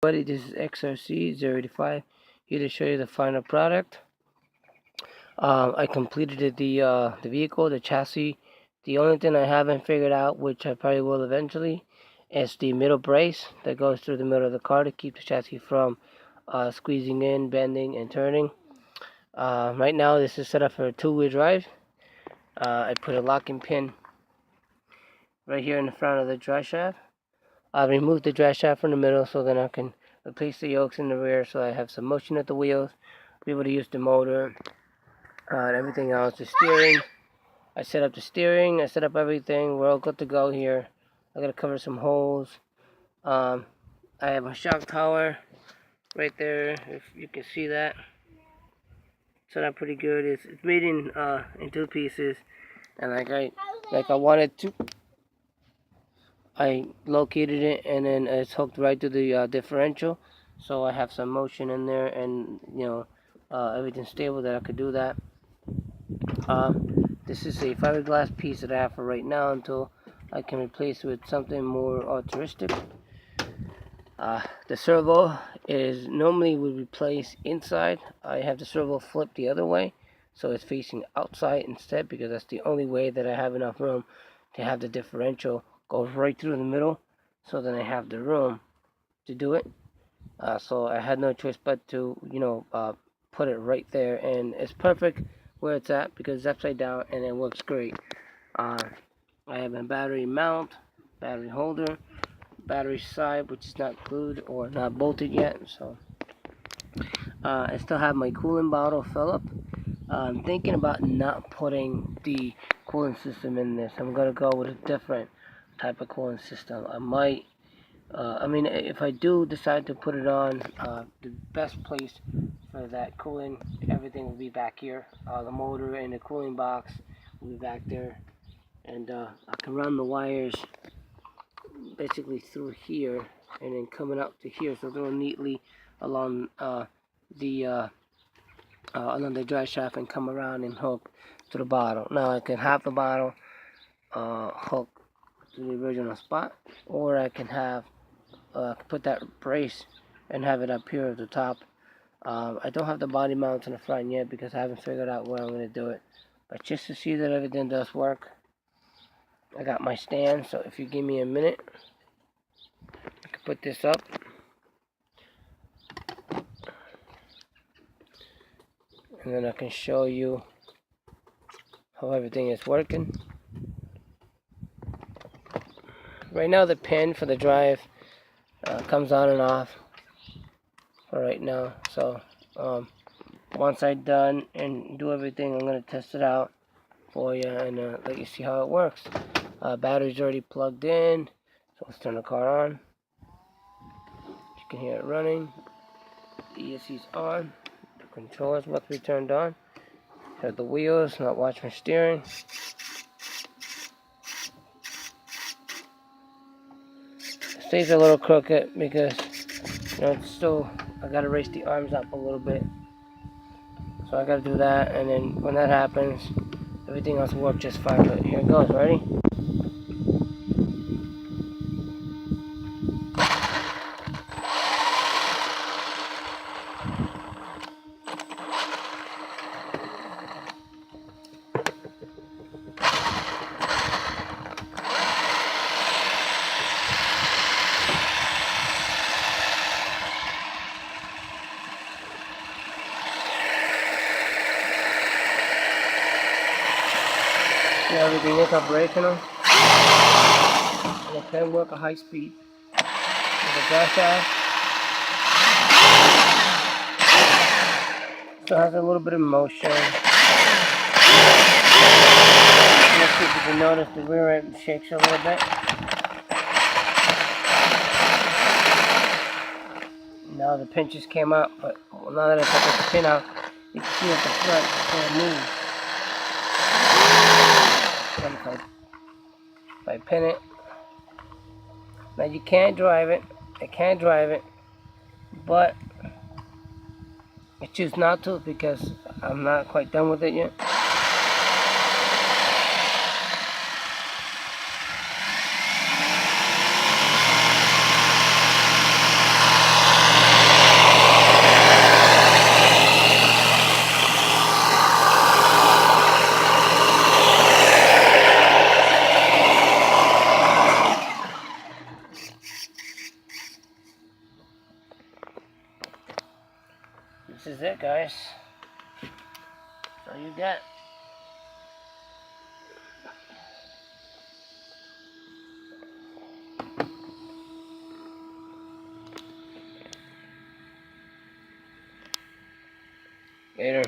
Buddy, this is XRC085 here to show you the final product. I completed the vehicle, the chassis. The only thing I haven't figured out, which I probably will eventually, is the middle brace that goes through the middle of the car to keep the chassis from squeezing in, bending, and turning. Right now, this is set up for a two-wheel drive. I put a locking pin right here in the front of the drive shaft. I removed the drive shaft from the middle so then I can replace the yokes in the rear so I have some motion at the wheels, be able to use the motor, and everything else. The steering, I set up the steering, I set up everything. We're all good to go here. I gotta cover some holes. I have a shock tower right there, if you can see that. Set up pretty good. It's made in two pieces, and like I wanted to. I located it, and then it's hooked right to the differential, so I have some motion in there, and everything's stable that I could do that. This is a fiberglass piece that I have for right now until I can replace it with something more altruistic. The servo is normally would replace inside. I have the servo flipped the other way, so it's facing outside instead, because that's the only way that I have enough room to have the differential go right through the middle, so then I have the room to do it. So I had no choice but to put it right there, and it's perfect where it's at because it's upside down and it works great. I have a battery mount, battery holder, battery side, which is not glued or not bolted yet, so I still have my cooling bottle fill up. I'm thinking about not putting the cooling system in this. I'm gonna go with a different type of cooling system. I might if I do decide to put it on, the best place for that cooling, everything will be back here. The motor and the cooling box will be back there, and I can run the wires basically through here and then coming up to here, so they'll neatly along along the drive shaft and come around and hook to the bottle. Now I can have the bottle hook to the original spot, or I can have put that brace and have it up here at the top. I don't have the body mount in the front yet because I haven't figured out where I'm going to do it. But just to see that everything does work, I got my stand, so if you give me a minute, I can put this up. And then I can show you how everything is working. Right now the pin for the drive comes on and off for right now. So once I'm done and do everything, I'm going to test it out for you and let you see how it works. Battery's already plugged in, so let's turn the car on. You can hear it running. The ESC's on. The controllers must be turned on. Heard the wheels, not watch my steering. It stays a little crooked because it's still, I gotta raise the arms up a little bit. So I gotta do that, and then when that happens, everything else will work just fine. But here it goes, ready? See, everything is operational. And it can work at high speed. With the gas shaft. Still has a little bit of motion. Let's see if you can notice the rear end shakes a little bit. Now the pin just came out, but now that I took the pin out, you can see at the front it's going to move. If I pin it, now you can't drive it. I can't drive it, but I choose not to because I'm not quite done with it yet. This is it, guys. That's all you get. Later.